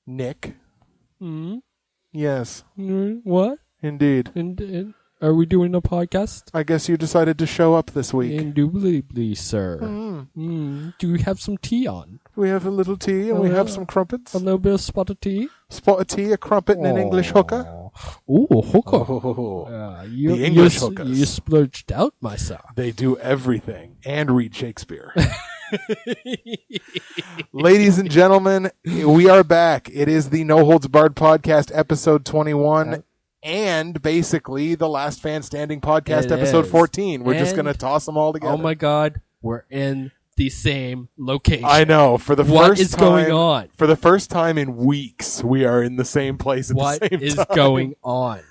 Nick. Hmm? Yes. What? Indeed. Are we doing a podcast? I guess you decided to show up this week. Indubitably, sir. Do we have some tea on? We have a little tea and we have some crumpets. A little bit of spot of tea? Spot of tea, a crumpet, and an English hooker. Ooh, hooker. The English hookers. You splurged out, my son. They do everything and read Shakespeare. Ladies and gentlemen, we are back. It is the No Holds Barred podcast, episode 21. And basically the Last Fan Standing podcast, episode 14. We're just going to toss them all together. Oh my God, we're in the same location. I know. For the what first is time, going on? For the first time in weeks, we are in the same place at what the same time. What is going on?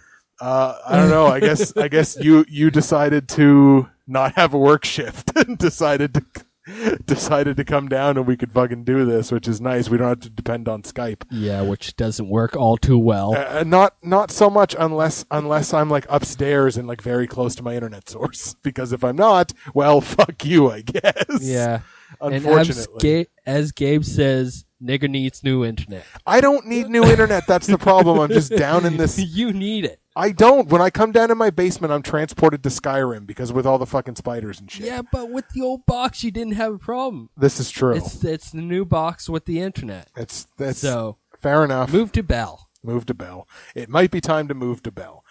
I don't know. I guess you decided to not have a work shift and decided to come down and we could fucking do this, which is nice. We don't have to depend on Skype. Yeah, which doesn't work all too well. Not so much unless I'm like upstairs and like very close to my internet source. Because if I'm not, well, fuck you, I guess. Yeah. Unfortunately. And as Gabe says, nigga needs new internet. I don't need new internet. That's the problem. I'm just down in this. You need it. I don't. When I come down in my basement, I'm transported to Skyrim because with all the fucking spiders and shit. Yeah, but with the old box, you didn't have a problem. This is true. It's the new box with the internet. That's so fair enough. Move to Bell. Move to Bell. It might be time to move to Bell.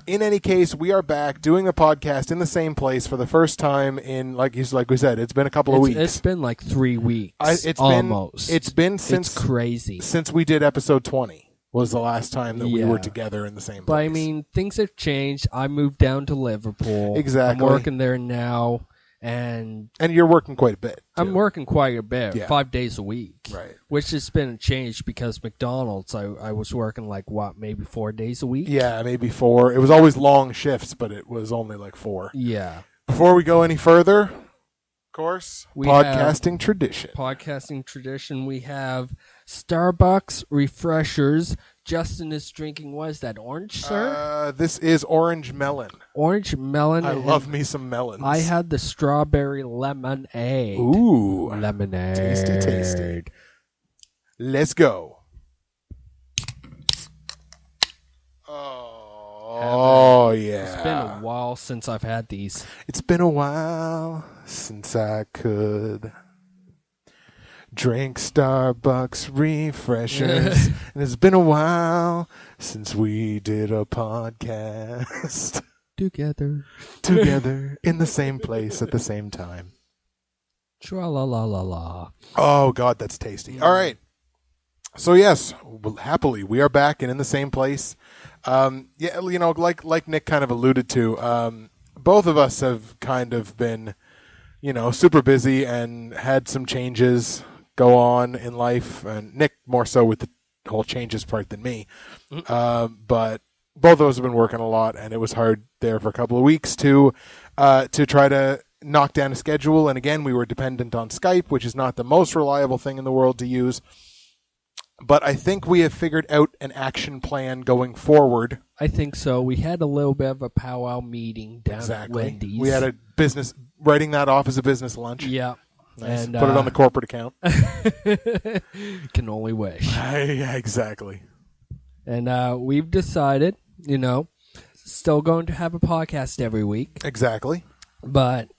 In any case, we are back doing the podcast in the same place for the first time in, like we said, it's been a couple of weeks. It's been like 3 weeks. Almost. It's been it's crazy. Since we did episode 20. Was the last time that we were together in the same place. But I mean, things have changed. I moved down to Liverpool. Exactly. I'm working there now, and you're working quite a bit. Too. I'm working quite a bit, 5 days a week. Right. Which has been a change because McDonald's, I was working like, maybe 4 days a week? Yeah, maybe 4. It was always long shifts, but it was only like 4. Yeah. Before we go any further, of course, podcasting tradition. We have Starbucks refreshers. Justin is drinking, what is that, orange, sir? This is orange melon. Orange melon. I love me some melons. I had the strawberry lemonade. Ooh. Lemonade. Tasty. Let's go. Oh, yeah. It's been a while since I've had these. It's been a while since I could drink Starbucks refreshers. And it's been a while since we did a podcast. Together in the same place at the same time. Tra-la-la-la-la. Oh, God, that's tasty. All right. So, yes, happily, we are back and in the same place. Like Nick kind of alluded to, both of us have kind of been, super busy and had some changes go on in life, and Nick more so with the whole changes part than me. But both of us have been working a lot, and it was hard there for a couple of weeks to try to knock down a schedule. And again, we were dependent on Skype, which is not the most reliable thing in the world to use. But I think we have figured out an action plan going forward. I think so. We had a little bit of a powwow meeting down at Wendy's. We had a business, writing that off as a business lunch. Yeah. Nice. And put it on the corporate account. Can only wish. Yeah, exactly. And we've decided, still going to have a podcast every week. Exactly. But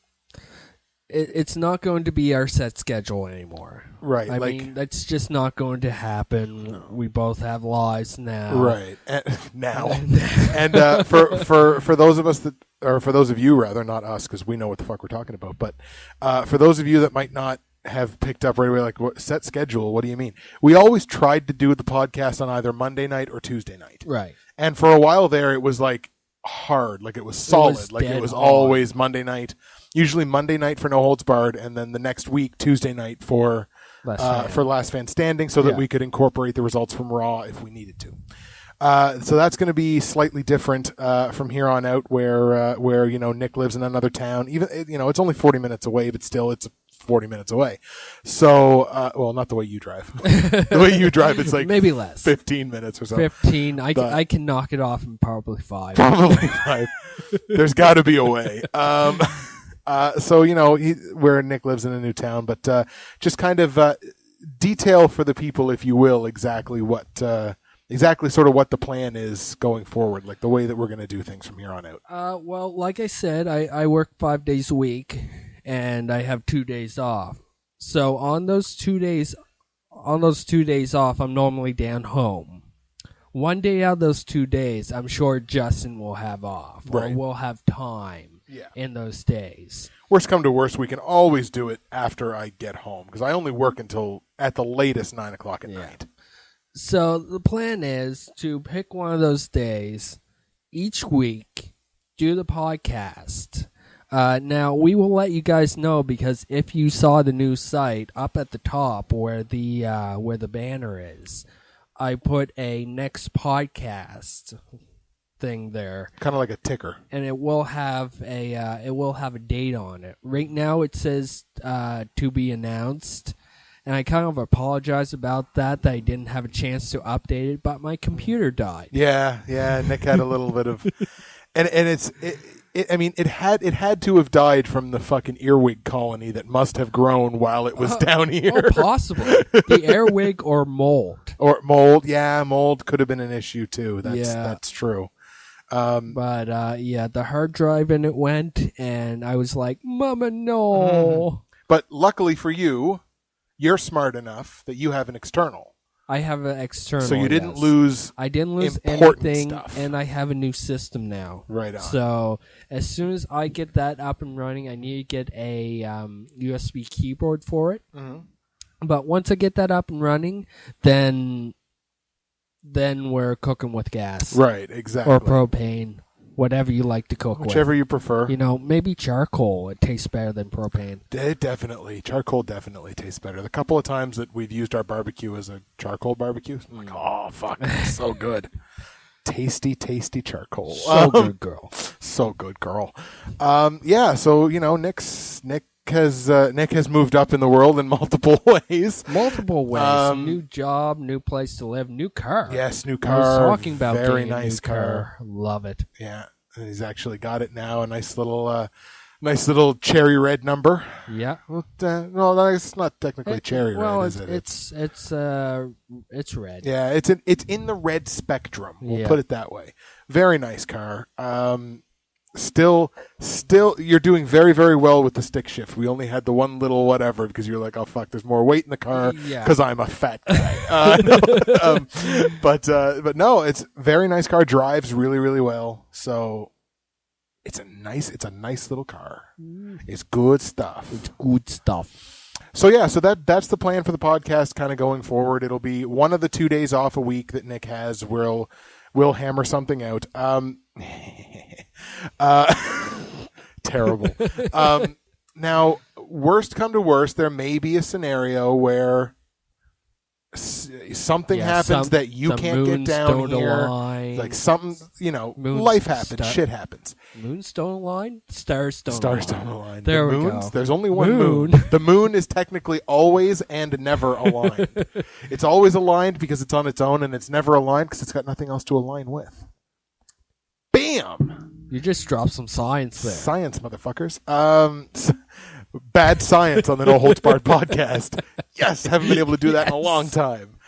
it's not going to be our set schedule anymore. Right. I mean, that's just not going to happen. No. We both have lives now. Right. Now. And for those of us that, or for those of you rather, not us, because we know what the fuck we're talking about, but for those of you that might not have picked up right away, like, what set schedule, what do you mean? We always tried to do the podcast on either Monday night or Tuesday night. Right. And for a while there, it was like hard, like it was solid, it was always Monday night. Usually Monday night for No Holds Barred, and then the next week, Tuesday night for Last Fan Standing, so that we could incorporate the results from Raw if we needed to. So that's going to be slightly different from here on out, where Nick lives in another town. Even it's only 40 minutes away, but still it's 40 minutes away. So, well, not the way you drive. The way you drive, it's like maybe less, 15 minutes or so. 15. I can knock it off in probably 5. Probably 5. There's got to be a way. So where Nick lives in a new town, but just kind of detail for the people, if you will, exactly sort of what the plan is going forward, like the way that we're going to do things from here on out. Well, like I said, I work 5 days a week, and I have 2 days off. So on those 2 days off, I'm normally down home. 1 day out of those 2 days, I'm sure Justin will have off, or will have time in those days. Worst come to worst, we can always do it after I get home, because I only work until at the latest 9 o'clock at night. So the plan is to pick one of those days each week, do the podcast. Now, we will let you guys know, because if you saw the new site up at the top where the banner is, I put a next podcast thing there, kind of like a ticker, and it will have a date on it. Right now, it says to be announced. And I kind of apologize about that I didn't have a chance to update it, but my computer died. Yeah, Nick had a little bit of, and it had to have died from the fucking earwig colony that must have grown while it was down here. Oh, possibly. The earwig or mold. Or mold, mold could have been an issue too. That's true. But the hard drive in it went, and I was like, Mama, no. Mm. But luckily for you, you're smart enough that you have an external. I have an external. So you didn't lose. I didn't lose important anything, stuff. and I have a new system now. Right on. So as soon as I get that up and running, I need to get a USB keyboard for it. Mm-hmm. But once I get that up and running, then we're cooking with gas. Right, exactly. Or propane. Whatever you like to cook Whichever with. you prefer. Maybe charcoal. It tastes better than propane. Charcoal definitely tastes better. The couple of times that we've used our barbecue as a charcoal barbecue, I'm like, oh, fuck, it's so good. Tasty, tasty charcoal. So good, girl. So good, girl. So, Nick has moved up in the world in multiple ways. New job, new place to live, new car. Yes, new car. I was talking about very getting nice a new car. Love it. Yeah, and he's actually got it now. A nice little cherry red number. Yeah. No, it's not technically cherry red, is it? It's red. Yeah, it's in the red spectrum. We'll put it that way. Very nice car. Still, you're doing very, very well with the stick shift. We only had the one little whatever because you're like, oh fuck, there's more weight in the car because I'm a fat guy. But no, it's very nice car. Drives really, really well. So it's a nice little car. It's good stuff. So that's the plan for the podcast kind of going forward. It'll be one of the 2 days off a week that Nick has. We'll hammer something out. Terrible. Now, worst come to worst, there may be a scenario where something happens that you can't get down here. Align. Like something, life happens, shit happens. Moons don't align, stars don't align. There we go. There's only one moon. The moon is technically always and never aligned. It's always aligned because it's on its own, and it's never aligned because it's got nothing else to align with. Bam! You just dropped some science there. Science, motherfuckers. Bad science on the No Holds Barred podcast. Yes, haven't been able to do that in a long time.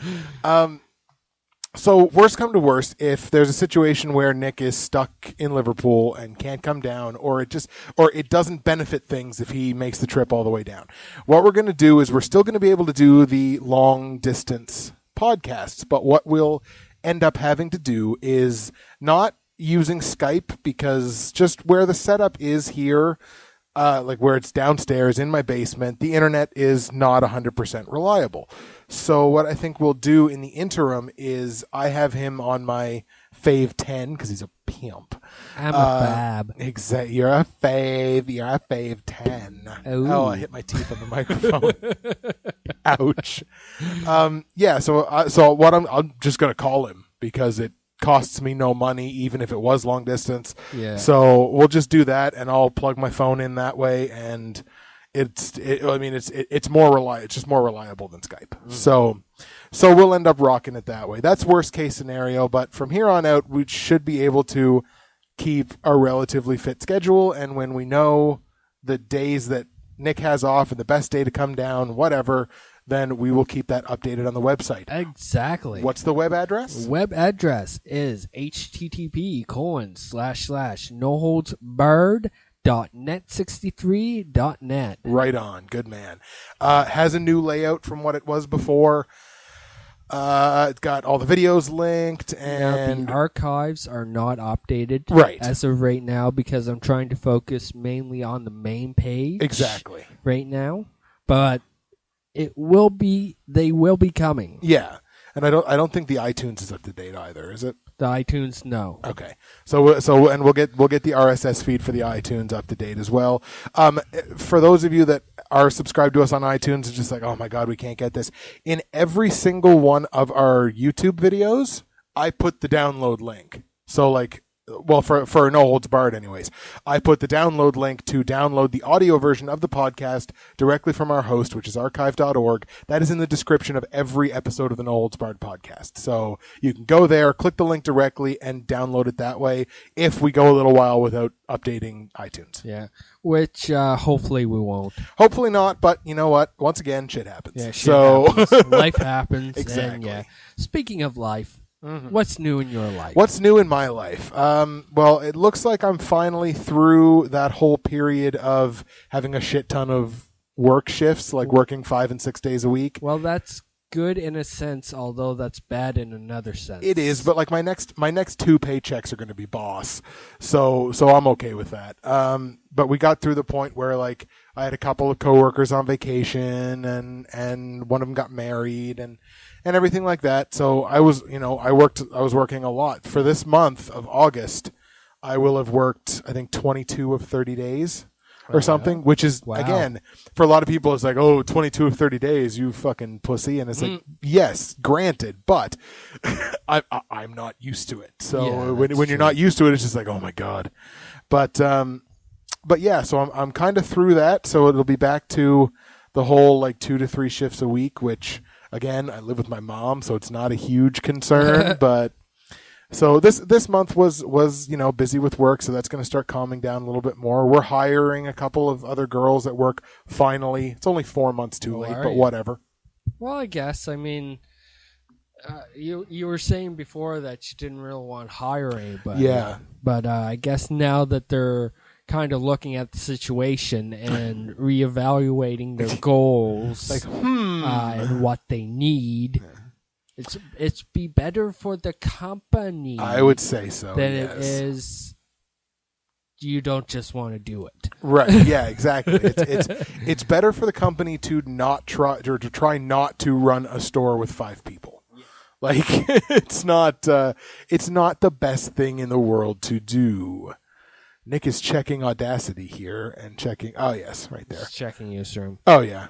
So worst come to worst, if there's a situation where Nick is stuck in Liverpool and can't come down, or it doesn't benefit things if he makes the trip all the way down, what we're going to do is we're still going to be able to do the long distance podcasts, but what we'll end up having to do is not using Skype, because just where the setup is here, like where it's downstairs in my basement, the internet is not 100% reliable. So what I think we'll do in the interim is I have him on my Fave 10 because he's a pimp. I'm a fab. Exactly. You're a Fave 10. Ooh. Oh, I hit my teeth on the microphone. Ouch. So what I'm just going to call him because it costs me no money, even if it was long distance. Yeah. So we'll just do that, and I'll plug my phone in that way, and it's more reliable. It's just more reliable than Skype. So we'll end up rocking it that way. That's worst case scenario, but from here on out, we should be able to keep a relatively fit schedule. And when we know the days that Nick has off and the best day to come down, whatever, then we will keep that updated on the website. Exactly. What's the web address? Web address is http://noholdsbarred.net63.net. Right on. Good man. Has a new layout from what it was before. It's got all the videos linked, and the archives are not updated right as of right now because I'm trying to focus mainly on the main page. Exactly. Right now, but they will be coming. Yeah, and I don't think the iTunes is up to date either, is it? The iTunes, no. Okay, so and we'll get the RSS feed for the iTunes up to date as well. For those of you that are subscribed to us on iTunes, it's just like, oh my God, we can't get this. In every single one of our YouTube videos, I put the download link. So like, well, for No Holds Barred anyways, I put the download link to download the audio version of the podcast directly from our host, which is archive.org. That is in the description of every episode of the No Holds Barred podcast. So you can go there, click the link directly, and download it that way if we go a little while without updating iTunes. Yeah, which hopefully we won't. Hopefully not, but you know what? Once again, shit happens. Yeah, happens. Life happens. Exactly. And, yeah. Speaking of life, mm-hmm. What's new in your life? What's new in my life? Well, it looks like I'm finally through that whole period of having a shit ton of work shifts, like working 5 and 6 days a week. Well, that's good in a sense, although that's bad in another sense. It is, but like my next 2 paychecks are going to be boss, so I'm okay with that. But we got through the point where like I had a couple of coworkers on vacation, and one of them got married, and everything like that. So I was working a lot. For this month of August, I will have worked, I think, 22 of 30 days or something, which is, again, for a lot of people, it's like, oh, 22 of 30 days, you fucking pussy. And it's like, yes, granted, but I'm not used to it. So when you're not used to it, it's just like, oh my God. But yeah, so I'm kind of through that. So it'll be back to the whole like 2 to 3 shifts a week, which, again, I live with my mom, so it's not a huge concern. But so this month was busy with work, so that's going to start calming down a little bit more. We're hiring a couple of other girls at work. Finally, it's only 4 months too late, but whatever. Well, I guess you were saying before that you didn't really want to hire anybody. Yeah, but I guess now that they're kind of looking at the situation and reevaluating their goals, like and what they need. It's be better for the company. I would say so. Than yes. it is. You don't just want to do it, right? Yeah, exactly. It's better for the company to not try or to try not to run a store with 5 people. Yeah. Like it's not the best thing in the world to do. Nick is checking Audacity here and checking. Oh yes, right there. Just checking Newsroom. Oh yeah.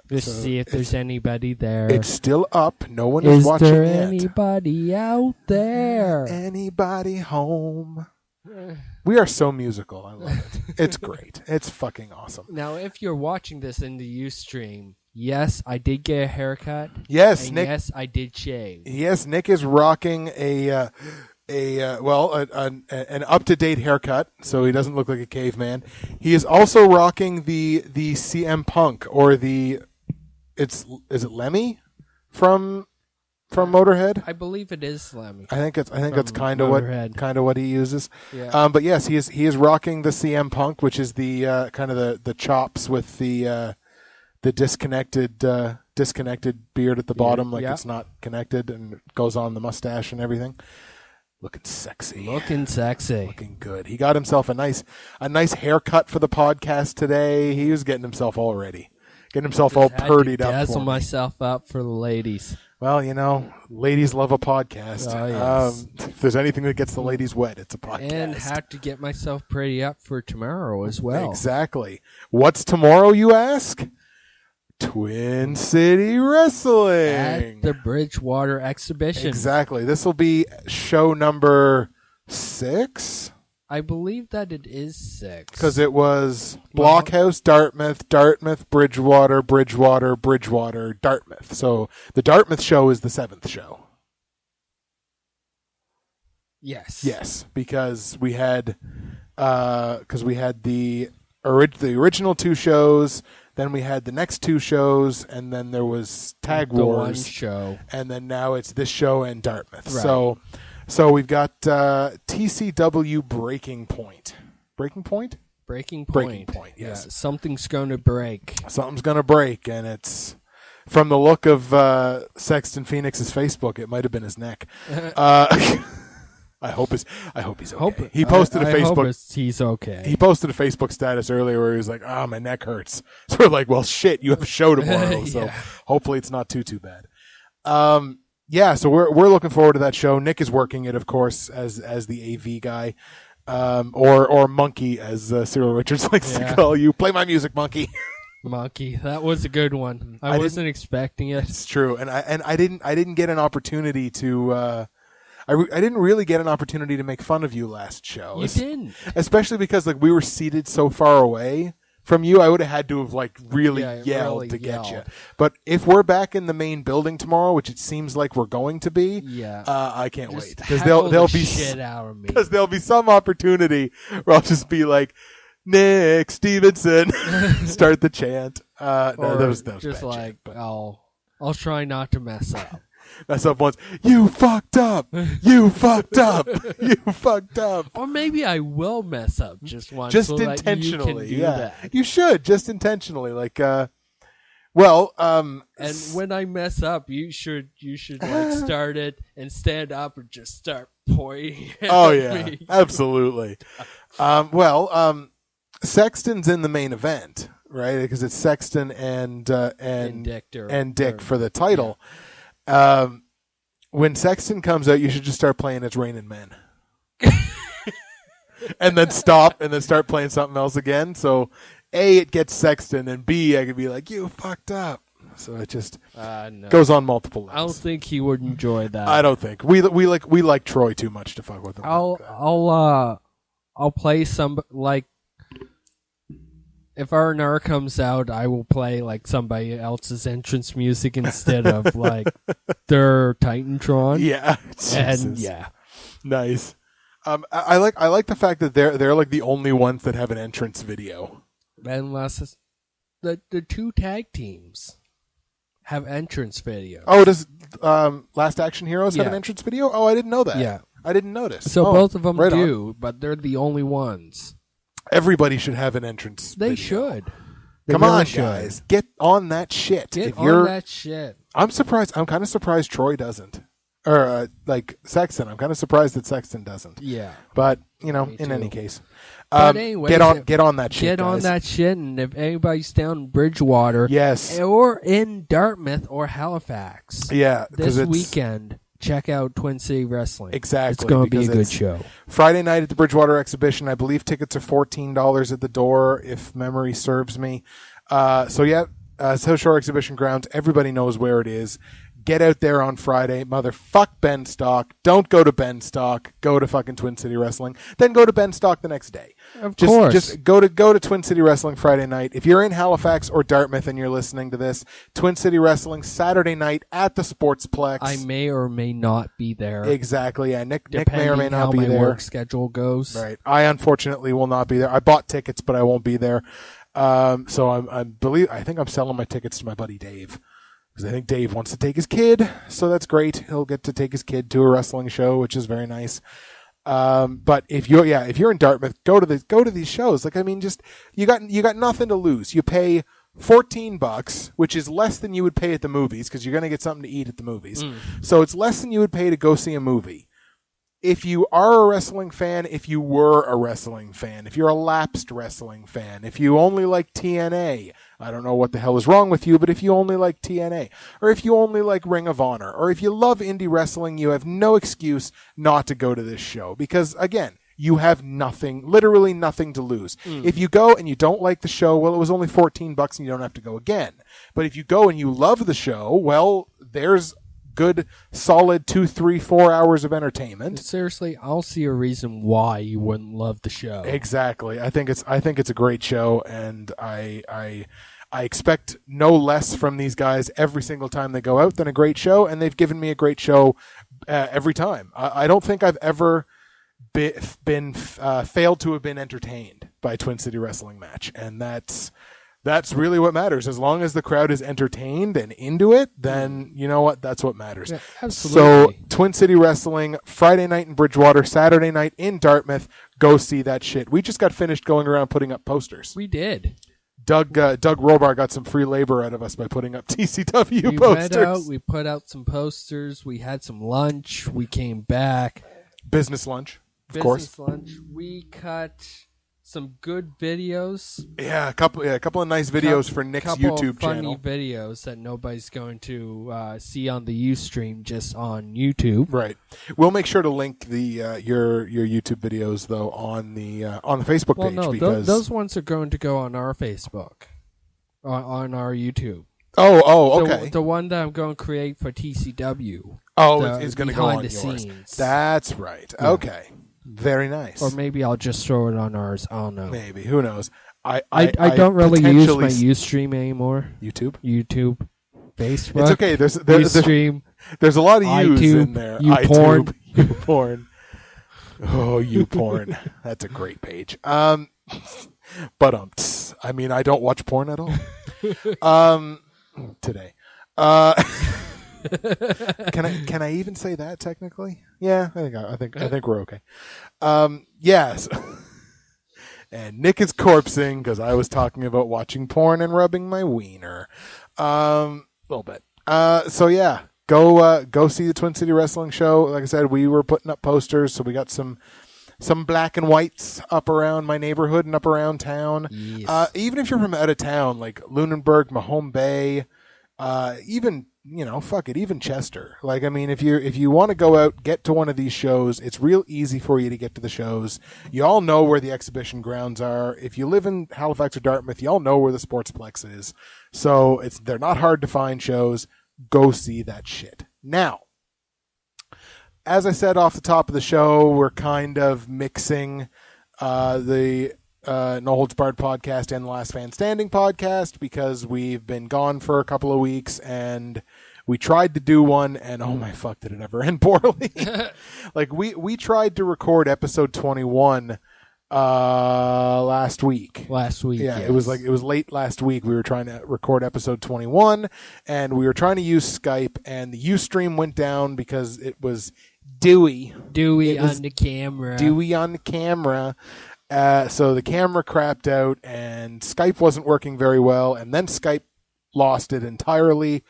Just see if there's anybody there. It's still up. No one is watching yet. Is there anybody out there? Anybody home? We are so musical. I love it. It's great. It's fucking awesome. Now, if you're watching this in the Ustream, yes, I did get a haircut. Yes, and Nick. Yes, I did shave. Yes, Nick is rocking an up-to-date haircut, so he doesn't look like a caveman. He is also rocking the CM Punk, or is it Lemmy from Motorhead? I believe it is Lemmy. I think that's kind of what he uses. Yeah. But yes, he is rocking the CM Punk, which is the kind of the chops with the disconnected beard at the bottom, like it's not connected, and it goes on the mustache and everything. Looking sexy. Looking good. He got himself a nice haircut for the podcast today. He was getting himself all ready. Getting himself all purdied up. Dazzle myself up for the ladies. Well, ladies love a podcast. Oh, yes. If there's anything that gets the ladies wet, it's a podcast. And had to get myself pretty up for tomorrow as well. Exactly. What's tomorrow, you ask? Twin City Wrestling at the Bridgewater exhibition. Exactly. This will be show number 6. I believe that it is 6 because it was Blockhouse, Dartmouth, Bridgewater, Dartmouth. So the Dartmouth show is the 7th show. Yes, because we had the original 2 shows. Then we had the next 2 shows, and then there was Tag The one Wars, show. and then now it's this show and Dartmouth. Right. So we've got TCW Breaking Point. Breaking Point? Breaking Point. Breaking Point, yes. Yeah, something's going to break. Something's going to break, and it's from the look of Sexton Phoenix's Facebook, it might have been his neck. I hope he's okay. He posted a Facebook. He's okay. He posted a Facebook status earlier where he was like, my neck hurts. So we're like, well, shit, you have a show tomorrow. Yeah. So hopefully it's not too bad. So we're looking forward to that show. Nick is working it, of course, as the AV guy, or Monkey, as Cyril Richards likes to call you. Play my music, Monkey. Monkey, that was a good one. I wasn't expecting it. It's true, and I didn't get an opportunity to. I didn't really get an opportunity to make fun of you last show. You didn't, especially because we were seated so far away from you. I would have had to have really yelled to get you. But if we're back in the main building tomorrow, which it seems like we're going to be, I can't wait because there'll be shit out of me. Because there'll be some opportunity where I'll just be like, Nick Stevenson, start the chant. That was just bad like, I'll try not to mess up. Mess up once. You fucked up. You fucked up. You fucked up. Or maybe I will mess up just once. Just so intentionally. That you can do that. You should just intentionally. And when I mess up, you should start it and stand up and just start pointing at me. Absolutely. Sexton's in the main event, right? Because it's Sexton and Dick for the title. Yeah. When Sexton comes out, you should just start playing It's Raining Men. And then stop and then start playing something else again. So A, it gets Sexton, and B, I could be like, you fucked up. So it just goes on multiple levels. I don't think he would enjoy that. I don't think. We like Troy too much to fuck with him. I'll play some if R&R comes out, I will play somebody else's entrance music instead of their Titantron. Yeah. And nice. I like the fact that they're the only ones that have an entrance video. Unless the 2 tag teams have entrance videos. Oh, does Last Action Heroes have an entrance video? Oh, I didn't know that. Yeah. I didn't notice. So both of them do, but they're the only ones. Everybody should have an entrance video. They should. Come on, guys. Get on that shit. Get on that shit. I'm surprised. I'm kind of surprised Troy doesn't. Or, Sexton. I'm kind of surprised that Sexton doesn't. Yeah. But, in any case. But anyway, get on that shit, Get guys. on that shit, and if anybody's down in Bridgewater. Yes. Or in Dartmouth or Halifax. Yeah. This weekend. Check out Twin City Wrestling. Exactly. It's going to be a good show. Friday night at the Bridgewater Exhibition. I believe tickets are $14 at the door, if memory serves me. South Shore Exhibition Grounds. Everybody knows where it is. Get out there on Friday. Motherfuck Ben Stock. Don't go to Ben Stock. Go to fucking Twin City Wrestling. Then go to Ben Stock the next day. Of course. Just go to Twin City Wrestling Friday night. If you're in Halifax or Dartmouth and you're listening to this, Twin City Wrestling Saturday night at the Sportsplex. I may or may not be there. Exactly. Yeah, Nick may or may not be there. Depending how my work schedule goes. Right. I unfortunately will not be there. I bought tickets, but I won't be there. So I think I'm selling my tickets to my buddy Dave. Because I think Dave wants to take his kid, so that's great. He'll get to take his kid to a wrestling show, which is very nice. But if you're in Dartmouth, go to these shows. You got nothing to lose. You pay $14, which is less than you would pay at the movies, because you're going to get something to eat at the movies. So it's less than you would pay to go see a movie. If you are a wrestling fan, if you were a wrestling fan, if you're a lapsed wrestling fan, if you only like TNA, I don't know what the hell is wrong with you, but if you only like TNA, or if you only like Ring of Honor, or if you love indie wrestling, you have no excuse not to go to this show. Because, again, you have literally nothing to lose. If you go and you don't like the show, well, it was only $14 and you don't have to go again. But if you go and you love the show, well, there's good, solid 2, 3, 4 hours of entertainment. Seriously, I'll see a reason why you wouldn't love the show. Exactly. I think it's a great show, and I expect no less from these guys every single time they go out than a great show, and they've given me a great show every time. I don't think I've ever been failed to have been entertained by a Twin City Wrestling match, and that's That's really what matters. As long as the crowd is entertained and into it, then you know what? That's what matters. Yeah, absolutely. So, Twin City Wrestling, Friday night in Bridgewater, Saturday night in Dartmouth. Go see that shit. We just got finished going around putting up posters. We did. Doug Robar got some free labor out of us by putting up TCW posters. We put out some posters. We had some lunch. We came back. Business lunch, of course. Lunch. We cut some good videos. Yeah, a couple of nice videos for Nick's YouTube channel. Funny videos that nobody's going to see on the Ustream, just on YouTube. Right. We'll make sure to link the your YouTube videos though on the Facebook page. No, because those ones are going to go on our Facebook, on our YouTube. Oh, okay. The one that I'm going to create for TCW. It's going to go on yours. Scenes. That's right. Yeah. Okay. Very nice. Or maybe I'll just throw it on ours. I don't know. Maybe. Who knows? I don't really use my Ustream anymore. YouTube, Facebook. It's okay. There's Ustream. There's a lot of U's iTube, in there. YouPorn. YouPorn. Oh, YouPorn. That's a great page. But I mean, I don't watch porn at all. Today. Can I even say that technically? Yeah, I think we're okay. Yes. And Nick is corpsing because I was talking about watching porn and rubbing my wiener. A little bit. So yeah, go see the Twin City Wrestling show. Like I said, we were putting up posters, so we got some black and whites up around my neighborhood and up around town. Yes. Even if you're from out of town, like Lunenburg, Mahone Bay, even, even Chester. Like, I mean, if you want to go out, get to one of these shows, it's real easy for you to get to the shows. You all know where the exhibition grounds are. If you live in Halifax or Dartmouth, you all know where the Sportsplex is. So they're not hard to find shows. Go see that shit. Now, as I said off the top of the show, we're kind of mixing the No Holds Barred podcast and the Last Fan Standing podcast because we've been gone for a couple of weeks and we tried to do one and oh my fuck, did it ever end poorly. Like we tried to record episode 21 last week. Yeah, yes. It was late last week. We were trying to record episode 21 and we were trying to use Skype and the Ustream went down because it was dewy on the camera. Dewy on the camera. So the camera crapped out and Skype wasn't working very well and then Skype lost it entirely.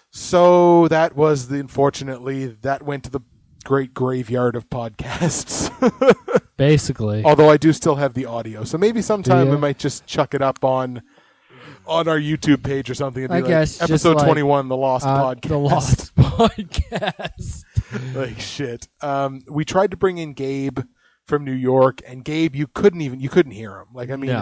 So that was unfortunately that went to the great graveyard of podcasts. Basically. Although I do still have the audio. So maybe sometime we might just chuck it up on our YouTube page or something. It'd be I guess episode 21, The Lost Podcast. The Lost Podcast. Like shit. We tried to bring in Gabe from New York, and Gabe, you couldn't hear him. Like, I mean,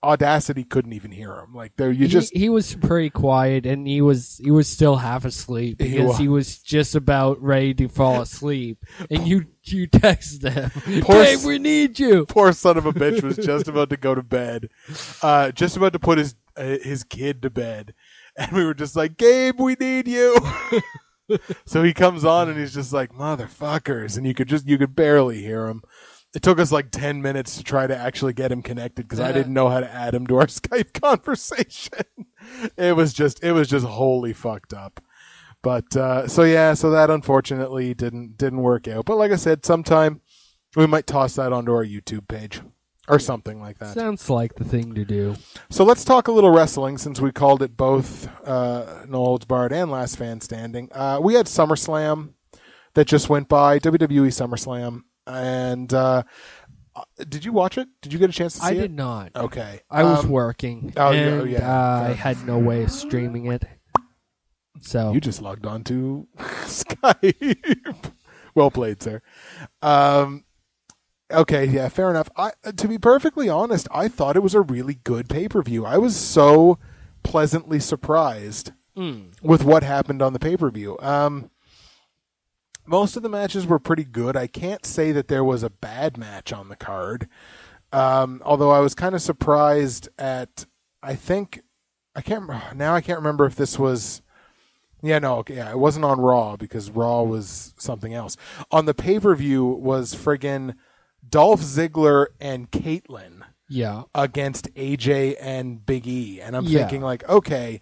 Audacity couldn't even hear him. Like, he was pretty quiet, and he was still half asleep because he was just about ready to fall asleep, and you texted him, "Hey, we need you." Poor son of a bitch was just about to go to bed, just about to put his kid to bed, and we were just like, "Gabe, we need you." So he comes on and he's just like, "Motherfuckers," and you could barely hear him. It took us like 10 minutes to try to actually get him connected because I didn't know how to add him to our Skype conversation. It was just wholly fucked up. But so that unfortunately didn't work out. But like I said, sometime we might toss that onto our YouTube page or something like that. Sounds like the thing to do. So let's talk a little wrestling since we called it both No Holds Barred and Last Fan Standing. We had SummerSlam that just went by, WWE SummerSlam. And did you watch it? Did you get a chance to see it? I did not. Okay. I was working. Yeah. I had no way of streaming it. So you just logged on to Skype. Well played, sir. Okay, yeah, fair enough. To be perfectly honest, I thought it was a really good pay-per-view. I was so pleasantly surprised with what happened on the pay-per-view. Most of the matches were pretty good. I can't say that there was a bad match on the card. Although I was kind of surprised at, I can't remember if this was, it wasn't on Raw because Raw was something else. On the pay-per-view was friggin' Dolph Ziggler and Caitlyn Yeah. against AJ and Big E. And I'm Yeah. thinking, like, okay,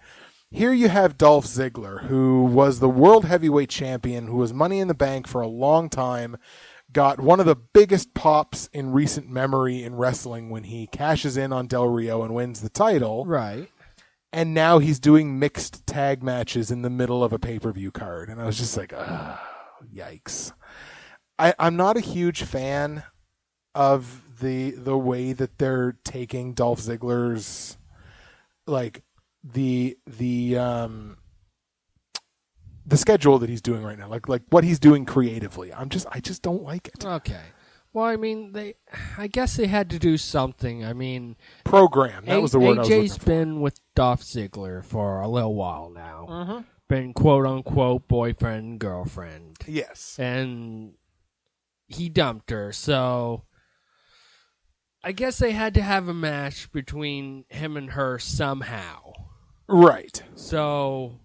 here you have Dolph Ziggler, who was the World Heavyweight Champion, who was Money in the Bank for a long time, got one of the biggest pops in recent memory in wrestling when he cashes in on Del Rio and wins the title. Right. And now he's doing mixed tag matches in the middle of a pay-per-view card. And I was just like, yikes. I'm not a huge fan of the way that they're taking Dolph Ziggler's, like, the schedule that he's doing right now, like what he's doing creatively. I just don't like it. Okay. Well, I mean, I guess they had to do something. I mean, program. That was the word I was looking AJ's for. been with Dolph Ziggler for a little while now. Mm-hmm. Been quote unquote boyfriend and girlfriend. Yes. And he dumped her, so I guess they had to have a match between him and her somehow. Right. So,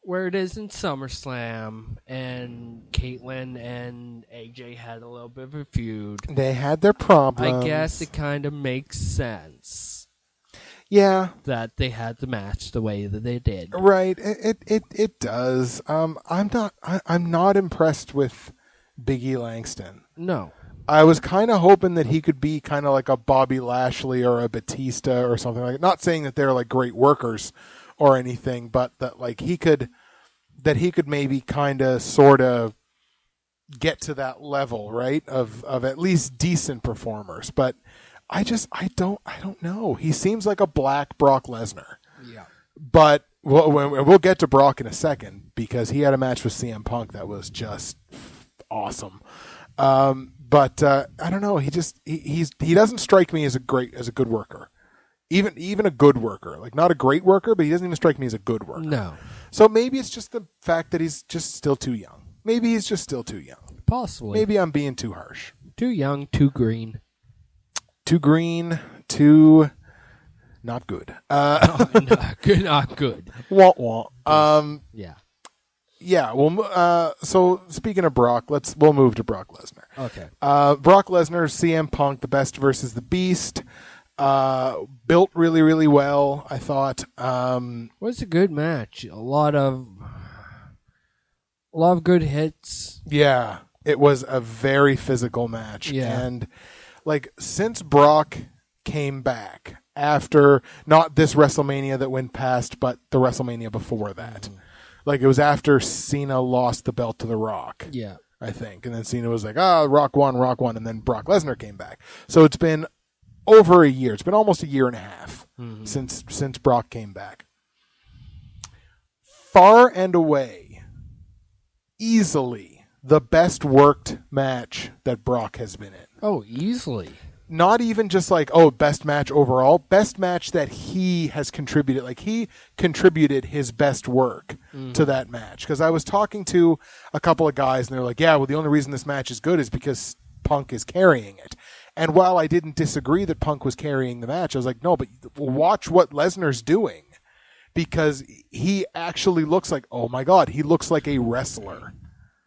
where it is in SummerSlam, and Caitlyn and AJ had a little bit of a feud. They had their problems. I guess it kind of makes sense. Yeah. That they had the match the way that they did. Right. It does. I'm not impressed with Big E Langston. No. I was kind of hoping that he could be kind of like a Bobby Lashley or a Batista or something like that. Not saying that they're like great workers or anything, but that like he could maybe kind of sort of get to that level, right? Of at least decent performers. But I don't know. He seems like a black Brock Lesnar. Yeah. But we'll get to Brock in a second because he had a match with CM Punk that was just awesome. But I don't know. He doesn't strike me as a good worker. Even a good worker, like not a great worker, but he doesn't even strike me as a good worker. No. So maybe it's just the fact that he's just still too young. Maybe he's just still too young. Possibly. Maybe I'm being too harsh. Too young, too green. Too green, too not good. Not good. Not good. Wah wah. Yeah. Yeah, well, so speaking of Brock, we'll move to Brock Lesnar. Okay. Brock Lesnar, CM Punk, the Best versus the Beast, built really, really well, I thought. Was a good match. A lot of good hits. Yeah, it was a very physical match. Yeah. And like since Brock came back after not this WrestleMania that went past, but the WrestleMania before that. Mm-hmm. Like, it was after Cena lost the belt to The Rock, yeah, I think. And then Cena was like, Rock won. And then Brock Lesnar came back. So it's been over a year. It's been almost a year and a half since Brock came back. Far and away, easily, the best worked match that Brock has been in. Oh, easily. Not even just like, best match overall. Best match that he has contributed. Like, he contributed his best work to that match. Because I was talking to a couple of guys, and they're like, yeah, well, the only reason this match is good is because Punk is carrying it. And while I didn't disagree that Punk was carrying the match, I was like, no, but watch what Lesnar's doing. Because he actually looks like, oh my God, he looks like a wrestler.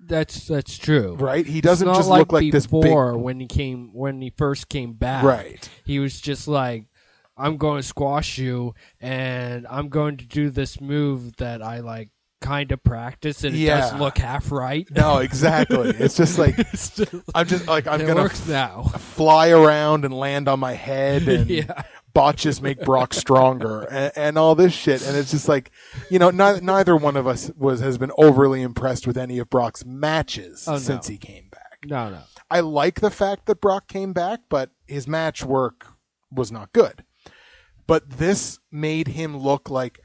That's true. Right? He doesn't it's not just like look like this big... when he first came back. Right. He was just like, I'm going to squash you, and I'm going to do this move that I like kind of practice, and it doesn't look half right. No, exactly. It's just like I'm gonna now fly around and land on my head, and botches make Brock stronger, and all this shit. And it's just like, neither one of us has been overly impressed with any of Brock's matches since he came back. No. I like the fact that Brock came back, but his match work was not good. But this made him look like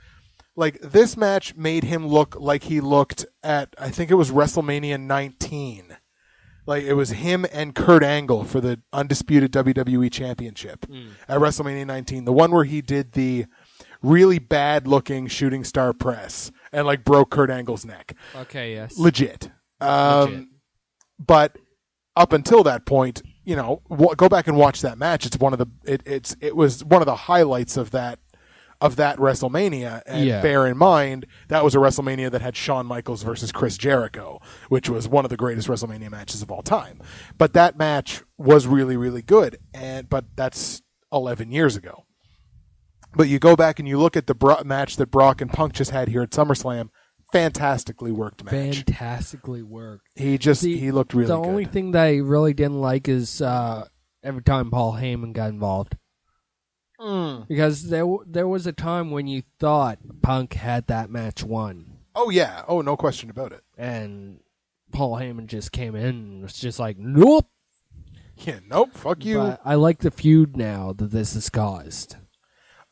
this match made him look like he looked at, I think it was WrestleMania 19. Like, it was him and Kurt Angle for the undisputed WWE Championship at WrestleMania 19. The one where he did the really bad looking shooting star press and like broke Kurt Angle's neck. Okay, yes. Legit. But up until that point, go back and watch that match. It's one of the it was one of the highlights of that of that WrestleMania. And bear in mind, that was a WrestleMania that had Shawn Michaels versus Chris Jericho, which was one of the greatest WrestleMania matches of all time. But that match was really, really good. But that's 11 years ago. But you go back and you look at the match that Brock and Punk just had here at SummerSlam. Fantastically worked match. Fantastically worked. He looked really good. The only thing that I really didn't like is every time Paul Heyman got involved. Because there was a time when you thought Punk had that match won. Oh, yeah. Oh, no question about it. And Paul Heyman just came in and was just like, nope. Yeah, nope, fuck you. But I like the feud now that this has caused.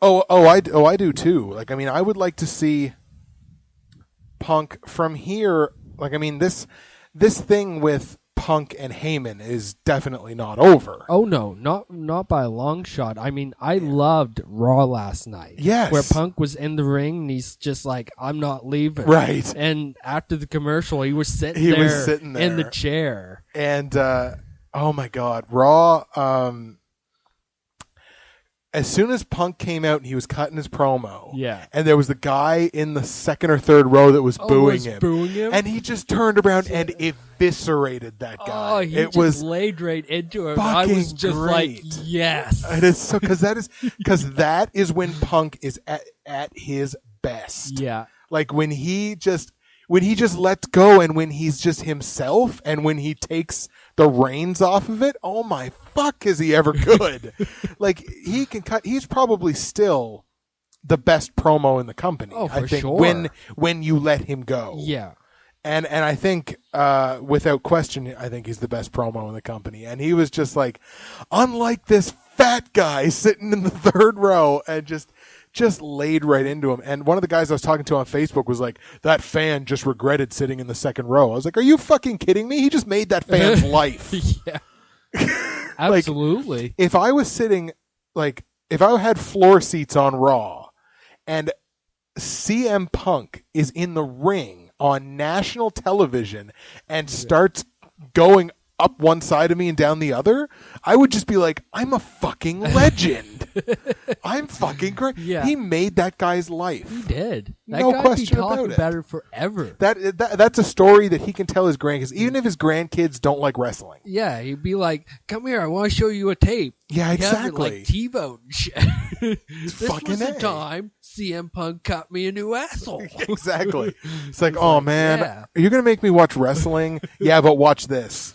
I do too. Like, I mean, I would like to see Punk from here. Like, I mean, this thing with Punk and Heyman is definitely not over. Oh no, not by a long shot. I mean, I loved Raw last night. Yes, where Punk was in the ring and he's just like, "I'm not leaving." Right. And after the commercial, he was sitting there in the chair. And oh my God, Raw. As soon as Punk came out and he was cutting his promo, and there was the guy in the second or third row that was booing him, and he just turned around and eviscerated that guy. Oh, he was laid right into him. I was just like, yes. It is so because that is when Punk is at his best. Yeah, like when he just lets go and when he's just himself and when he takes the reins off of it. Oh my fuck, is he ever good? Like he can cut. He's probably still the best promo in the company. Oh, for I think sure. when you let him go. Yeah. And I think without question, I think he's the best promo in the company. And he was just like, unlike this fat guy sitting in the third row and just laid right into him. And one of the guys I was talking to on Facebook was like, that fan just regretted sitting in the second row. I was like, are you fucking kidding me? He just made that fan's life. Yeah. Absolutely. Like, if I was sitting, like, if I had floor seats on Raw and CM Punk is in the ring on national television and starts going up one side of me and down the other, I would just be like, I'm a fucking legend. I'm fucking great. Yeah. He made that guy's life. He did. No question about it. Talking about it forever. That's a story that he can tell his grandkids, even if his grandkids don't like wrestling. Yeah, he'd be like, come here, I want to show you a tape. Yeah, exactly. Like TiVo and shit. This was the time CM Punk cut me a new asshole. Exactly. It's like, oh man, are you going to make me watch wrestling? Yeah, but watch this.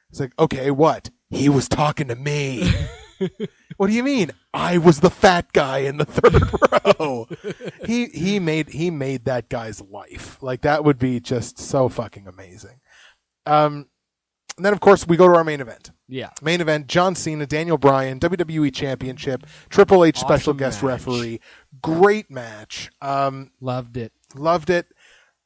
It's like, okay, what? He was talking to me. What do you mean? I was the fat guy in the third row. He made that guy's life. Like, that would be just so fucking amazing. And then, of course, we go to our main event. Yeah. Main event, John Cena, Daniel Bryan, WWE Championship, Triple H Awesome special guest match. referee. Great match. Loved it. Loved it.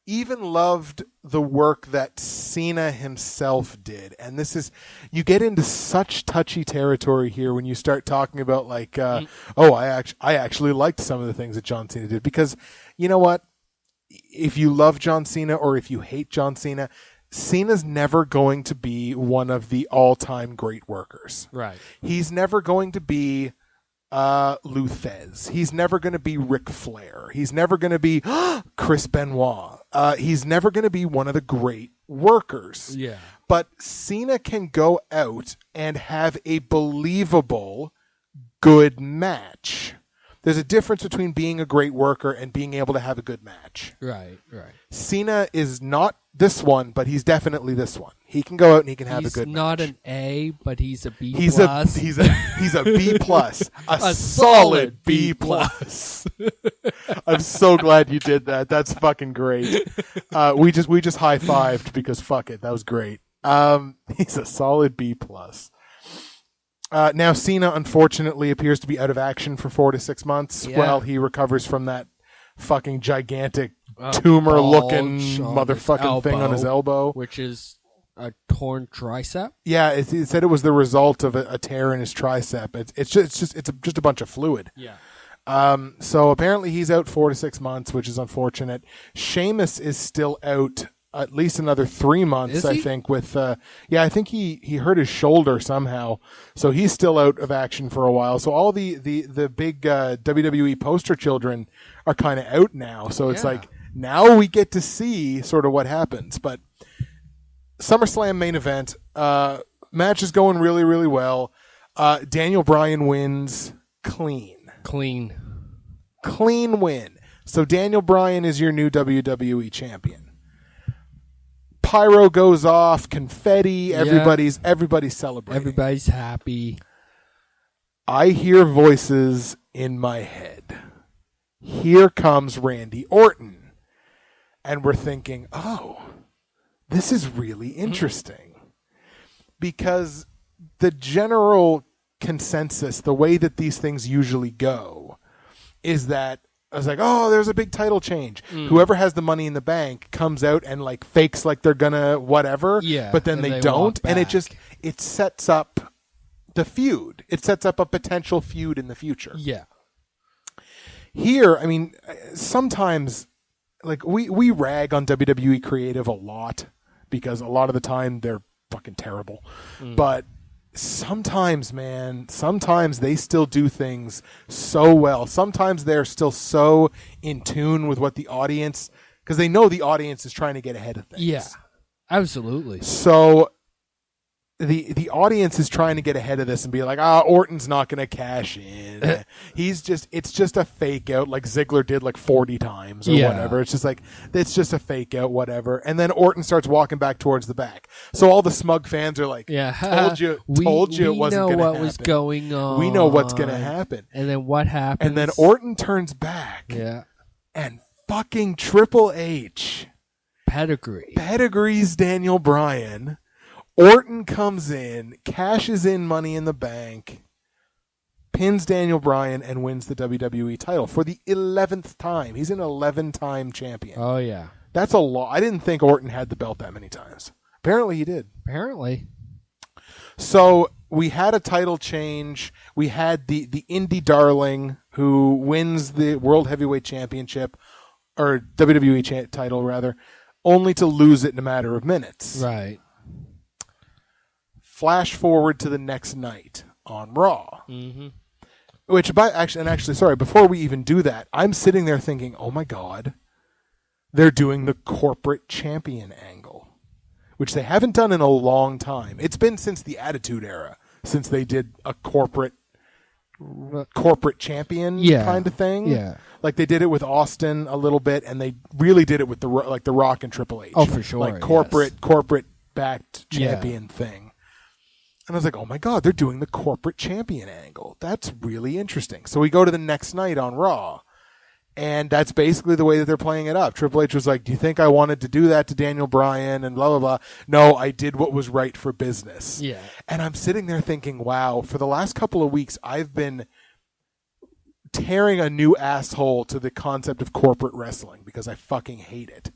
Even loved the work that Cena himself did. And this is, you get into such touchy territory here when you start talking about like, I actually liked some of the things that John Cena did. Because you know what? If you love John Cena or if you hate John Cena, Cena's never going to be one of the all-time great workers. Right. He's never going to be Lou Thez. He's never going to be Ric Flair. He's never going to be Chris Benoit. He's never going to be one of the great workers. Yeah. But Cena can go out and have a believable good match. There's a difference between being a great worker and being able to have a good match. Right, right. Cena is not this one, but he's definitely this one. He can go out and he can have a good match. He's not an A, but he's a B+. He's a B+. A solid B+. I'm so glad you did that. That's fucking great. We just high-fived because fuck it. That was great. He's a solid B+. Now Cena unfortunately appears to be out of action for 4 to 6 months while he recovers from that fucking gigantic tumor-looking motherfucking thing on his elbow, which is a torn tricep. Yeah, it said it was the result of a tear in his tricep. It's just a bunch of fluid. Yeah. So apparently he's out 4 to 6 months, which is unfortunate. Sheamus is still out at least another 3 months, I think, with I think he hurt his shoulder somehow, so he's still out of action for a while. So all the big WWE poster children are kind of out now, so it's like now we get to see sort of what happens. But SummerSlam main event, match is going really, really well. Daniel Bryan wins clean win. So Daniel Bryan is your new WWE champion. Pyro goes off, confetti, everybody's celebrating. Everybody's happy. I hear voices in my head. Here comes Randy Orton. And we're thinking, oh, this is really interesting. Because the general consensus, the way that these things usually go, is that I was like, oh, there's a big title change. Whoever has the money in the bank comes out and like fakes like they're gonna whatever, but then they don't, and it sets up the feud. It sets up a potential feud in the future. Yeah. Here, I mean, sometimes like we rag on WWE creative a lot because a lot of the time they're fucking terrible, but sometimes they still do things so well. Sometimes they're still so in tune with what the audience, because they know the audience is trying to get ahead of things. Yeah, absolutely. So the audience is trying to get ahead of this and be like, Orton's not going to cash in. It's just a fake out like Ziggler did like 40 times or whatever. It's just like, it's just a fake out, whatever. And then Orton starts walking back towards the back. So all the smug fans are like, told you it wasn't going to happen. We know what was going on. We know what's going to happen. And then what happens? And then Orton turns back. Yeah. And fucking Triple H pedigrees Daniel Bryan. Orton comes in, cashes in Money in the Bank, pins Daniel Bryan, and wins the WWE title for the 11th time. He's an 11-time champion. Oh, yeah. That's a lot. I didn't think Orton had the belt that many times. Apparently he did. Apparently. So we had a title change. We had the indie darling who wins the World Heavyweight Championship, or WWE title, rather, only to lose it in a matter of minutes. Right. Flash forward to the next night on Raw. Mm-hmm. Sorry, before we even do that, I'm sitting there thinking, oh my God, they're doing the corporate champion angle, which they haven't done in a long time. It's been since the Attitude Era, since they did a corporate champion kind of thing. Yeah. Like they did it with Austin a little bit, and they really did it with the Rock and Triple H. Oh, for sure. Like corporate backed champion thing. And I was like, oh my God, they're doing the corporate champion angle. That's really interesting. So we go to the next night on Raw, and that's basically the way that they're playing it up. Triple H was like, do you think I wanted to do that to Daniel Bryan and blah, blah, blah? No, I did what was right for business. Yeah. And I'm sitting there thinking, wow, for the last couple of weeks, I've been tearing a new asshole to the concept of corporate wrestling because I fucking hate it.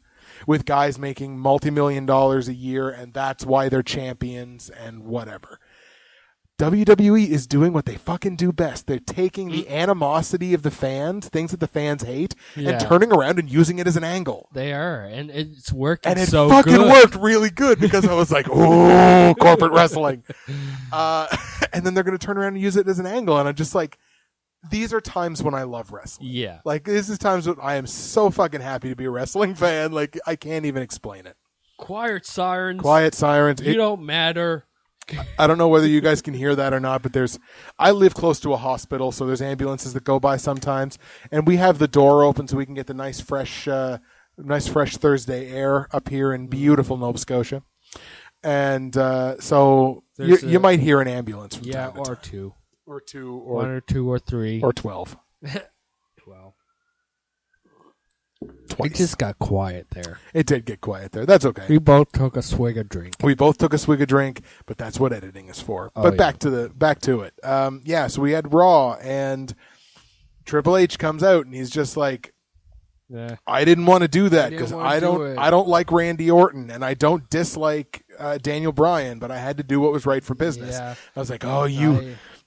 With guys making multi-million dollars a year, and that's why they're champions and whatever. WWE is doing what they fucking do best. They're taking the animosity of the fans, things that the fans hate, and turning around and using it as an angle. They are, and it's working and it so fucking good. Worked really good because I was like, oh, corporate wrestling. And then they're going to turn around and use it as an angle, and I'm just like, these are times when I love wrestling. Yeah. Like, this is times when I am so fucking happy to be a wrestling fan. Like, I can't even explain it. Quiet sirens. You don't matter. I don't know whether you guys can hear that or not, but I live close to a hospital, so there's ambulances that go by sometimes, and we have the door open so we can get the nice fresh Thursday air up here in beautiful Nova Scotia. And so you might hear an ambulance from time to time. Two. Or two, one or two or three. Or 12. 12. Twice. It just got quiet there. It did get quiet there. That's okay. We both took a swig of drink. But that's what editing is for. But back to it. So we had Raw, and Triple H comes out, and he's just like, I didn't want to do that because I don't like Randy Orton, and I don't dislike Daniel Bryan, but I had to do what was right for business. Yeah. I was like,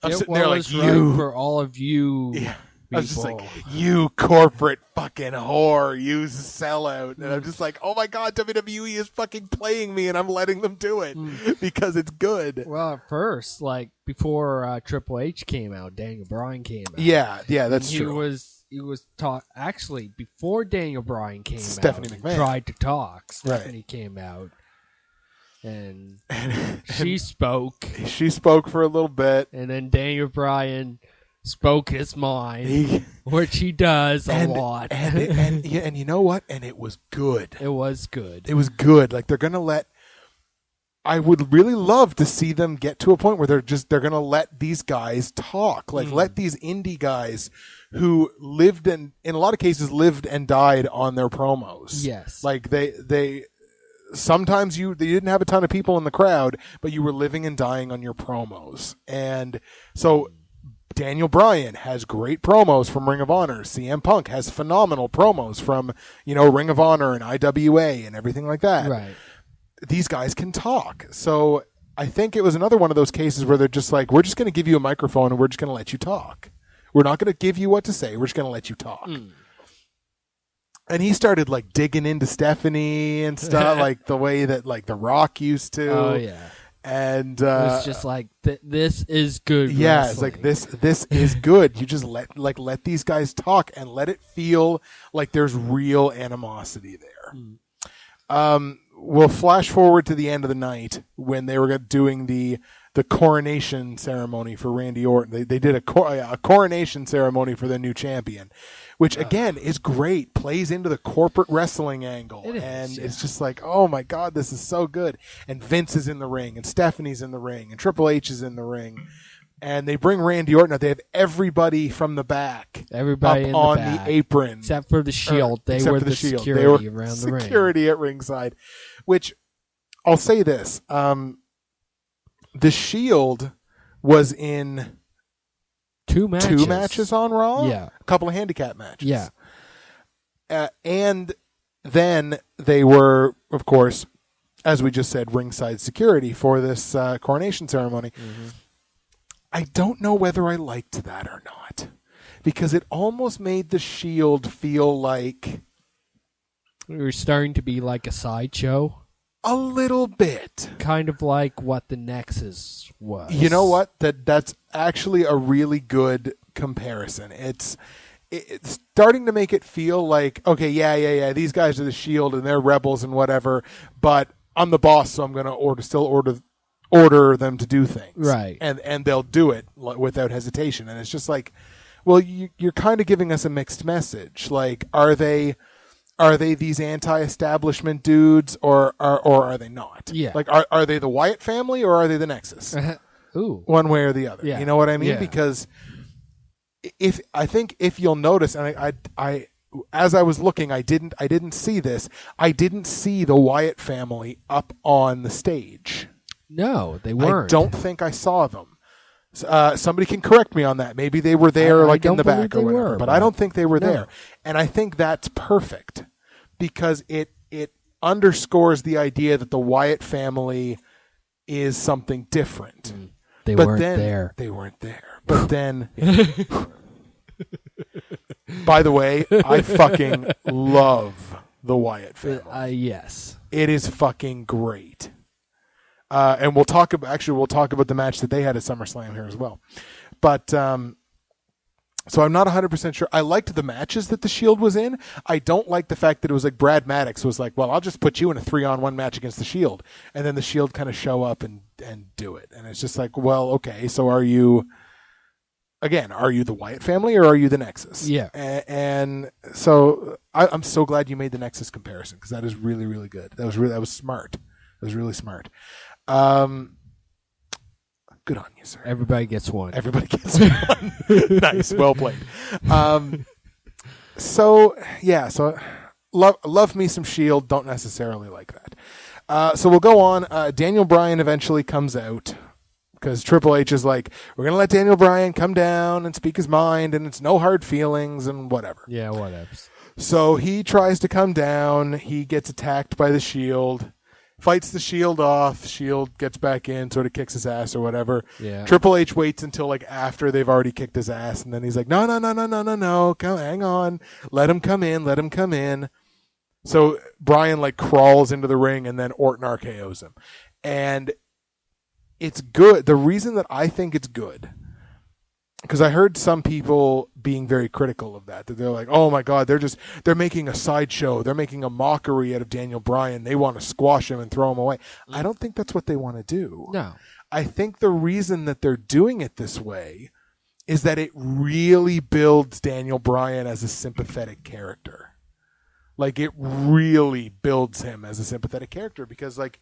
I'm sitting there like, right for all of you. Yeah. I was just like, you corporate fucking whore, you sellout. And I'm just like, oh my God, WWE is fucking playing me and I'm letting them do it because it's good. Well, at first, like before Triple H came out, Daniel Bryan came out. Yeah, that's he true. He was actually before Daniel Bryan came Stephanie out. McMahon Tried to talk. Stephanie came out. And she spoke. She spoke for a little bit. And then Daniel Bryan spoke his mind, which he does a lot. And you know what? And it was good. It was good. It was good. Like, they're going to let... I would really love to see them get to a point where they're going to let these guys talk. Like, let these indie guys who lived in a lot of cases, lived and died on their promos. Yes. Like, they sometimes they didn't have a ton of people in the crowd, but you were living and dying on your promos. And so Daniel Bryan has great promos from Ring of Honor. CM Punk has phenomenal promos from, Ring of Honor and IWA and everything like that. Right. These guys can talk. So I think it was another one of those cases where they're just like, we're just going to give you a microphone and we're just going to let you talk. We're not going to give you what to say. We're just going to let you talk. And he started like digging into Stephanie and stuff, like the way that like The Rock used to. Oh yeah. And it was just like this is good. Yeah, wrestling. it's like this is good. You just let these guys talk and let it feel like there's real animosity there. We'll flash forward to the end of the night when they were doing the coronation ceremony for Randy Orton. They did a coronation ceremony for the new champion, which again is great. Plays into the corporate wrestling angle, it's just like, oh my God, this is so good. And Vince is in the ring, and Stephanie's in the ring, and Triple H is in the ring. And they bring Randy Orton out. They have everybody from the back, everybody up in on the back, the apron, except for the Shield. They were the security around the ring. Security at ringside. Which I'll say this: the Shield was in two matches on Raw. Yeah, a couple of handicap matches. Yeah, and then they were, of course, as we just said, ringside security for this coronation ceremony. I don't know whether I liked that or not, because it almost made the Shield feel like we were starting to be like a sideshow. A little bit. Kind of like what the Nexus was. You know what? That's actually a really good comparison. It's starting to make it feel like, okay, yeah, these guys are the Shield and they're rebels and whatever, but I'm the boss, so I'm going to order them to do things. Right. And they'll do it without hesitation. And it's just like, well, you're kind of giving us a mixed message. Like, are they these anti-establishment dudes or are they not? Yeah. Like, are they the Wyatt family or are they the Nexus? Ooh. One way or the other. Yeah. You know what I mean? Yeah. Because if you'll notice, and I as I was looking, I didn't see this. I didn't see the Wyatt family up on the stage. No, they weren't. I don't think I saw them. Somebody can correct me on that. Maybe they were there, like in the back or whatever. But I don't think they were there. And I think that's perfect because it underscores the idea that the Wyatt family is something different. They weren't there. They weren't there. But then, by the way, I fucking love the Wyatt family. Yes, it is fucking great. And we'll talk about the match that they had at SummerSlam here as well. But so I'm not 100% sure. I liked the matches that the Shield was in. I don't like the fact that it was like Brad Maddox was like, well, I'll just put you in a 3-on-1 match against the Shield. And then the Shield kind of show up and do it. And it's just like, well, okay, so are you the Wyatt family or are you the Nexus? Yeah. And so I'm so glad you made the Nexus comparison because that is really, really good. That was smart. That was really smart. Good on you, sir. Everybody gets one. Everybody gets one. Nice. Well played. So love me some Shield. Don't necessarily like that. So we'll go on. Daniel Bryan eventually comes out because Triple H is like, we're going to let Daniel Bryan come down and speak his mind and it's no hard feelings and whatever. Yeah, whatever. So he tries to come down. He gets attacked by the Shield. fights the Shield off. Shield gets back in, sort of kicks his ass or whatever. Yeah. Triple H waits until like after they've already kicked his ass, and then he's like, no, hang on, let him come in. So Bryan like crawls into the ring, and then Orton RKO's him, and it's good. The reason that I think it's good, because I heard some people being very critical of that they're like, oh my God, they're making a sideshow. They're making a mockery out of Daniel Bryan. They want to squash him and throw him away. I don't think that's what they want to do. No. I think the reason that they're doing it this way is that it really builds Daniel Bryan as a sympathetic character. Like, it really builds him as a sympathetic character, because like,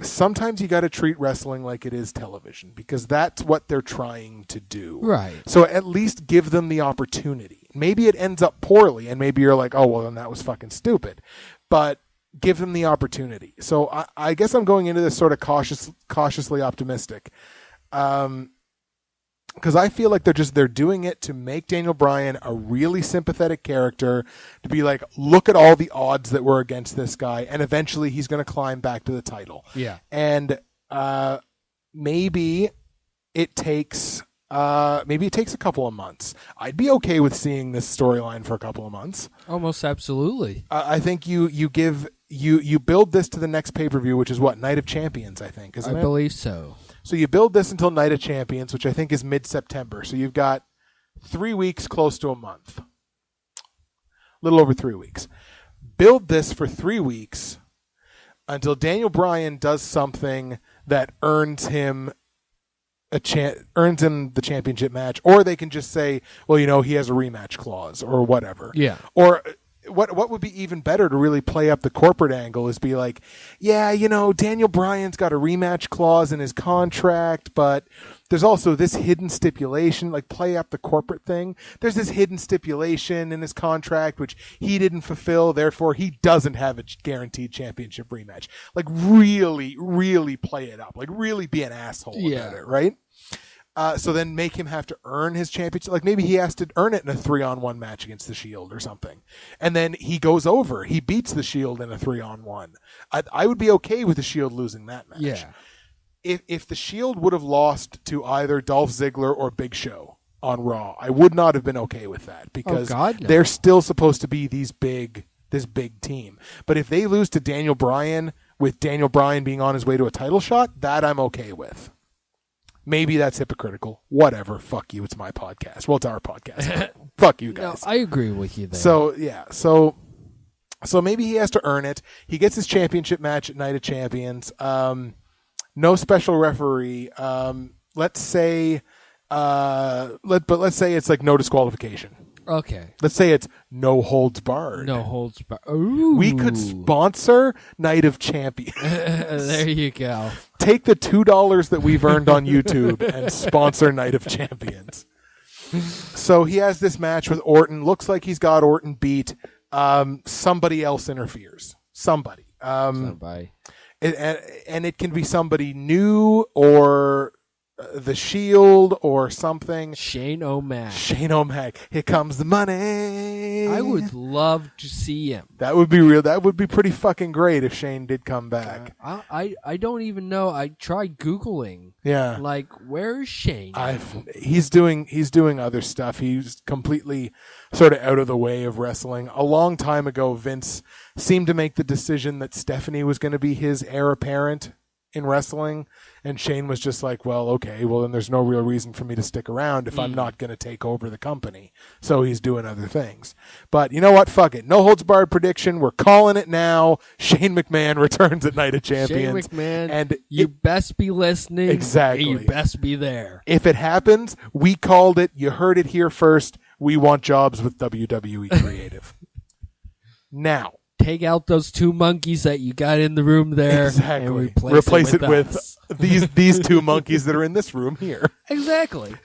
sometimes you got to treat wrestling like it is television, because that's what they're trying to do. Right. So at least give them the opportunity. Maybe it ends up poorly, and maybe you're like, oh, well, then that was fucking stupid. But give them the opportunity. So I guess I'm going into this sort of cautiously optimistic. Because I feel like they're doing it to make Daniel Bryan a really sympathetic character, to be like, look at all the odds that were against this guy, and eventually he's going to climb back to the title. Yeah. And maybe it takes a couple of months. I'd be okay with seeing this storyline for a couple of months. Almost absolutely. I think you build this to the next pay-per-view, which is what, Night of Champions, I think, isn't it? I believe so. So you build this until Night of Champions, which I think is mid-September. So you've got 3 weeks, close to a month. A little over 3 weeks. Build this for 3 weeks until Daniel Bryan does something that earns him the championship match, or they can just say, well, he has a rematch clause or whatever. Yeah. Or what would be even better to really play up the corporate angle is be like, yeah, Daniel Bryan's got a rematch clause in his contract, but there's also this hidden stipulation, like play up the corporate thing. There's this hidden stipulation in his contract which he didn't fulfill, therefore he doesn't have a guaranteed championship rematch. Like really, really play it up. Like really be an asshole about it, right? So then make him have to earn his championship. Like maybe he has to earn it in a 3-on-1 match against the Shield or something. And then he goes over. He beats the Shield in a 3-on-1. I would be okay with the Shield losing that match. Yeah. If the Shield would have lost to either Dolph Ziggler or Big Show on Raw, I would not have been okay with that, because they're still supposed to be this big team. But if they lose to Daniel Bryan, with Daniel Bryan being on his way to a title shot, that I'm okay with. Maybe that's hypocritical. Whatever. Fuck you. It's my podcast. Well, it's our podcast. Fuck you guys. No, I agree with you there. So, yeah. So maybe he has to earn it. He gets his championship match at Night of Champions. No special referee. Let's say it's like no disqualification. Okay. Let's say it's no holds barred. No holds barred. Ooh. We could sponsor Night of Champions. There you go. Take the $2 that we've earned on YouTube and sponsor Night of Champions. So he has this match with Orton. Looks like he's got Orton beat. Somebody else interferes. Somebody. Somebody. And it can be somebody new or the Shield or something. Shane O'Mac. Here comes the money. I would love to see him. That would be real. That would be pretty fucking great if Shane did come back. I don't even know. I tried Googling. Yeah. Like, where is Shane? He's doing other stuff. He's completely sort of out of the way of wrestling. A long time ago, Vince seemed to make the decision that Stephanie was going to be his heir apparent in wrestling, and Shane was just like, well, okay, well then there's no real reason for me to stick around if I'm not going to take over the company. So he's doing other things. But you know what? Fuck it. No holds barred prediction. We're calling it now. Shane McMahon returns at Night of Champions. Shane McMahon, and you best be listening. Exactly. And you best be there. If it happens, we called it. You heard it here first. We want jobs with WWE Creative. Now, take out those 2 monkeys that you got in the room there. Exactly. And replace it with these 2 monkeys that are in this room here. Exactly.